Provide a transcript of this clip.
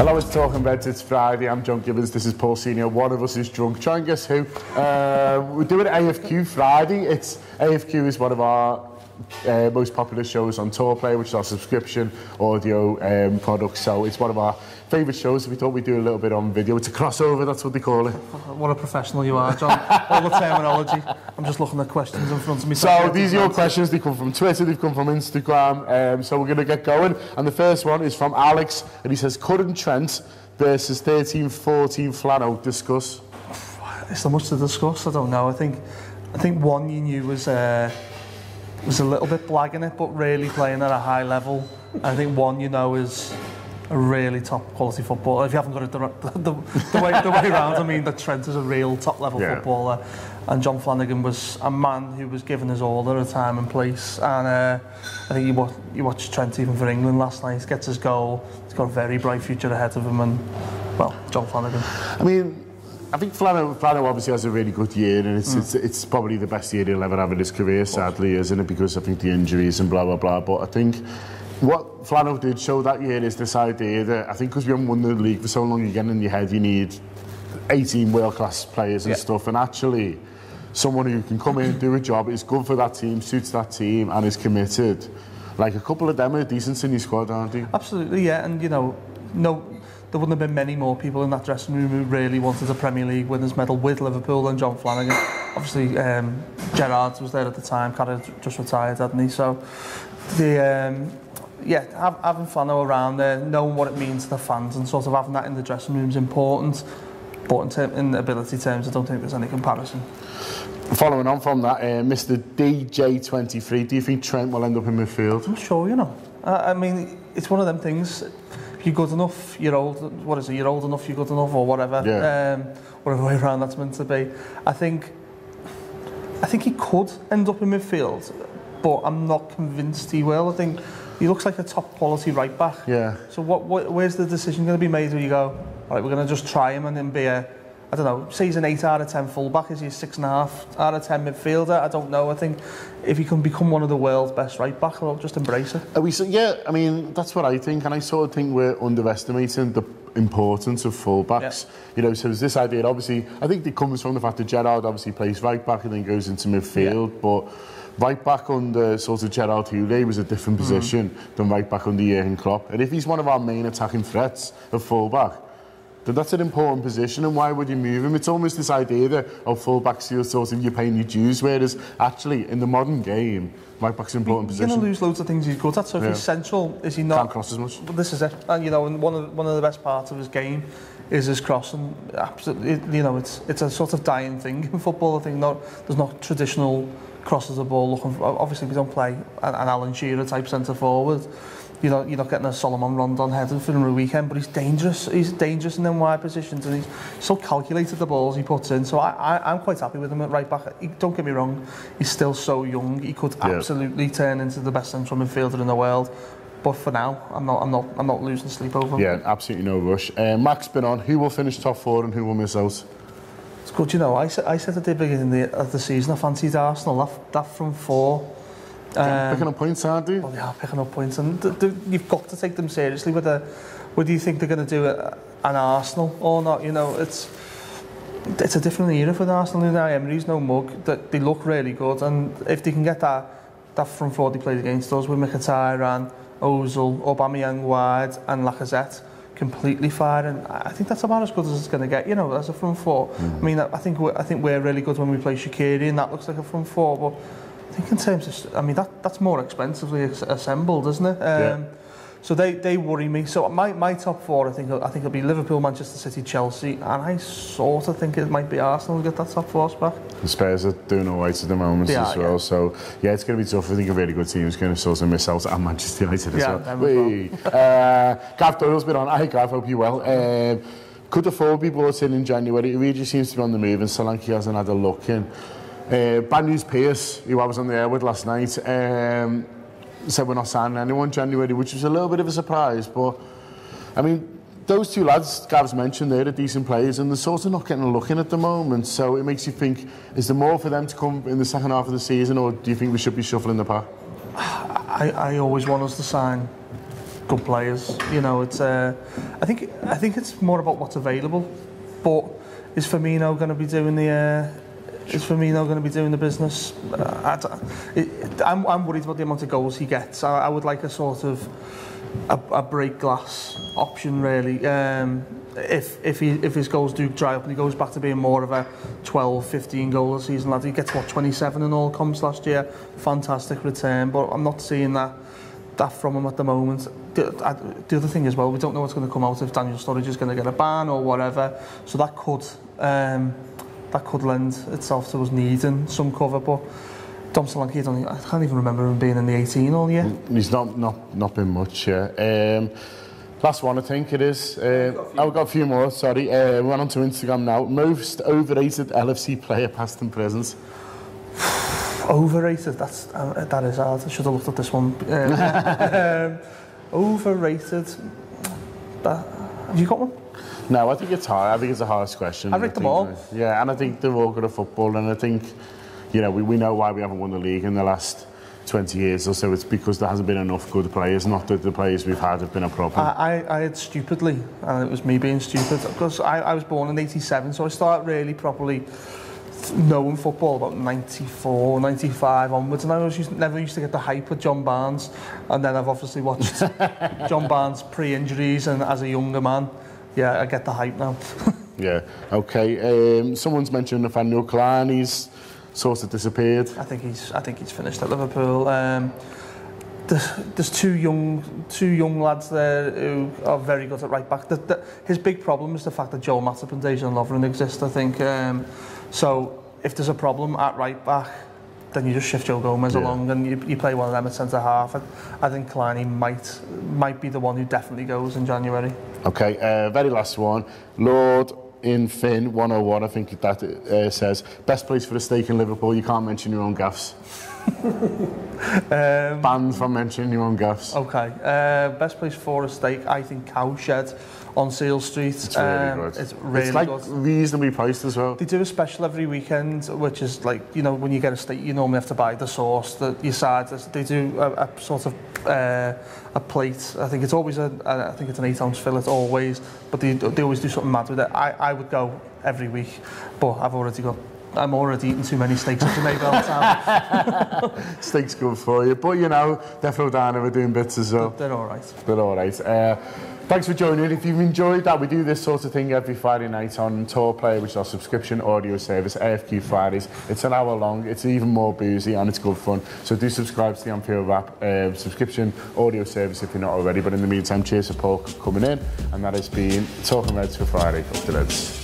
Hello, it's Talking Reds. It's Friday. I'm John Gibbons. This is Paul Senior. One of us is drunk. Try and guess who. We're doing AFQ Friday. AFQ is one of our most popular shows on TalkPlayer, which is our subscription audio product. So it's one of our favourite shows. We thought we'd do a little bit on video. It's a crossover, that's what they call it. What a professional you are, John. All the terminology. I'm just looking at questions in front of me. So these are your questions. They come from Twitter, they've come from Instagram. So we're going to get going. And the first one is from Alex, and he says, current Trent versus 13-14 Flanno. Discuss. Is there much to discuss? I don't know. I think one you knew was a little bit blagging it, but really playing at a high level. I think one you know is a really top quality footballer. If you haven't got it the way around, I mean that Trent is a real top level footballer, and John Flanagan was a man who was given his all at a time and place. And I think you watched Trent even for England last night. He gets his goal. He's got a very bright future ahead of him, and well, John Flanagan. I mean, I think Flanno obviously has a really good year, and it's probably the best year he'll ever have in his career, sadly, isn't it? Because I think the injuries and blah, blah, blah. But I think what Flanno did show that year is this idea that, I think because we haven't won the league for so long, you get in your head you need 18 world-class players and stuff, and actually someone who can come in, do a job, is good for that team, suits that team, and is committed. Like, a couple of them are decent in your squad, aren't they? Absolutely, yeah, and you know, there wouldn't have been many more people in that dressing room who really wanted a Premier League winners' medal with Liverpool than John Flanagan. Obviously, Gerrard was there at the time. Carter just retired, hadn't he? So, having Flanno around there, knowing what it means to the fans, and sort of having that in the dressing room is important. But in ability terms, I don't think there's any comparison. Following on from that, Mr. DJ23, do you think Trent will end up in midfield? I'm sure, you know. I mean, it's one of them things. You're good enough, you're old, what is it, you're old enough, you're good enough, or whatever, whatever way around that's meant to be. I think he could end up in midfield, but I'm not convinced he will. I think he looks like a top quality right back. Yeah. So where's the decision going to be made where you go, all right, we're going to just try him and then be a, I don't know, say he's an 8 out of 10 fullback, is he a 6.5 out of 10 midfielder? I don't know. I think if he can become one of the world's best right back, we'll just embrace it. Yeah, I mean, that's what I think, and I sort of think we're underestimating the importance of fullbacks. You know, so there's this idea, obviously, I think it comes from the fact that Gerrard obviously plays right back and then goes into midfield, but right back under sort of Gerrard Houllier was a different position than right back under Jurgen Klopp. And if he's one of our main attacking threats of fullback, then that's an important position, and why would you move him? It's almost this idea that full-backs feel sort of you're paying your dues, whereas actually in the modern game, right-back's an important position. You're going to lose loads of things he's good at, so if he's central, is he not? Can't cross as much. But this is it, and you know, and one of the best parts of his game is his crossing. Absolutely, you know, it's a sort of dying thing in football. I think there's not traditional crosses the ball looking for, obviously we don't play an Alan Shearer type centre forward. You're not getting a Solomon Rondon header for him a weekend, but he's dangerous. He's dangerous in them wide positions, and he's so calculated the balls he puts in. So I'm quite happy with him at right back. Don't get me wrong, he's still so young. He could absolutely turn into the best central midfielder in the world. But for now, I'm not losing sleep over him. Yeah, absolutely no rush. Mac's been on. Who will finish top 4 and who will miss out? It's good, you know. I said at the beginning of the season I fancied Arsenal. That from 4. Picking up points, aren't they? Well, they are picking up points, and you've got to take them seriously. Whether you think they're going to do an Arsenal or not, you know, it's a different era for the Arsenal now. Emery's no mug. They look really good, and if they can get that front 4 they played against us with Mkhitaryan, Ozil, Aubameyang wide, and Lacazette completely firing, I think that's about as good as it's going to get, you know, as a front 4. I mean, I think we're really good when we play Shaqiri, and that looks like a front 4, but I think in terms of, I mean, that's more expensively assembled, isn't it? So they worry me. So my top 4, I think it'll be Liverpool, Manchester City, Chelsea, and I sort of think it might be Arsenal who get that top 4 spot. The Spurs are doing all right at the moment as well. So yeah, it's going to be tough. I think a really good team is going to sort of miss out, and Manchester United as well. Gav Doyle's been on. Hi Gav, hope you're well. Could the 4 be brought in January? It really seems to be on the move, and Solanke hasn't had a look in. Bad news, Pierce, who I was on the air with last night, said we're not signing anyone in January, which was a little bit of a surprise. But I mean, those 2 lads Gav's mentioned, they're decent players, and they're sort of not getting a look in at the moment. So it makes you think, is there more for them to come in the second half of the season, or do you think we should be shuffling the pack? I always want us to sign good players. You know, it's I think it's more about what's available. But is Firmino going to be doing the business? I'm worried about the amount of goals he gets. I would like a sort of a break glass option, really. If his goals do dry up and he goes back to being more of a 12, 15 goal a season lad, he gets what, 27 in all comps last year. Fantastic return, but I'm not seeing that from him at the moment. The other thing as well, we don't know what's going to come out if Daniel Sturridge is going to get a ban or whatever, so that could lend itself to us needing some cover. But Dom Solanke, I can't even remember him being in the 18 all year. He's not been much, yeah. Last one, I think it is. I've got a few more, sorry. We went on to Instagram now. Most overrated LFC player, past and present. Overrated, that is hard. I should have looked at this one. Overrated. Have you got one? No, I think it's hard. I think it's a harsh question. I rate them all. Yeah, and I think they're all good at football, and I think, you know, we know why we haven't won the league in the last 20 years or so. It's because there hasn't been enough good players, not that the players we've had have been a problem. I had stupidly, and it was me being stupid, because I was born in 87, so I started really properly knowing football about 94, 95 onwards, and I never used to get the hype with John Barnes, and then I've obviously watched John Barnes pre-injuries, and as a younger man, yeah, I get the hype now. Yeah, okay. Someone's mentioned Nathaniel Klein. He's sort of disappeared. I think he's finished at Liverpool. There's two young lads there who are very good at right back. His big problem is the fact that Joel Matip and Dejan Lovren exist, I think. So if there's a problem at right back, then you just shift Joe Gomez along and you play one of them at centre half. I think Kleiny might be the one who definitely goes in January. Okay, very last one. Lord in Finn 101, I think that says, best place for a steak in Liverpool. You can't mention your own gaffs. Banned from mentioning your own gaffs. Okay, best place for a steak, I think Cowshed on Seal Street. It's really good. It's really good. It's reasonably priced as well. They do a special every weekend, which is like, you know, when you get a steak, you normally have to buy the sauce, your sides. They do a sort of a plate. I think it's always I think it's an 8-ounce fillet always, but they always do something mad with it. I would go every week, but I'm already eating too many steaks to make all the time. Steak's good for you, but you know, Defo Dana are doing bits as well. They're all right. They're all right. Thanks for joining. If you've enjoyed that, we do this sort of thing every Friday night on Tour Player, which is our subscription audio service, AFQ Fridays. It's an hour long, it's even more boozy, and it's good fun. So do subscribe to the Anfield app, subscription audio service if you're not already. But in the meantime, cheers for Paul coming in, and that has been Talking Reds for Friday. Up to Reds.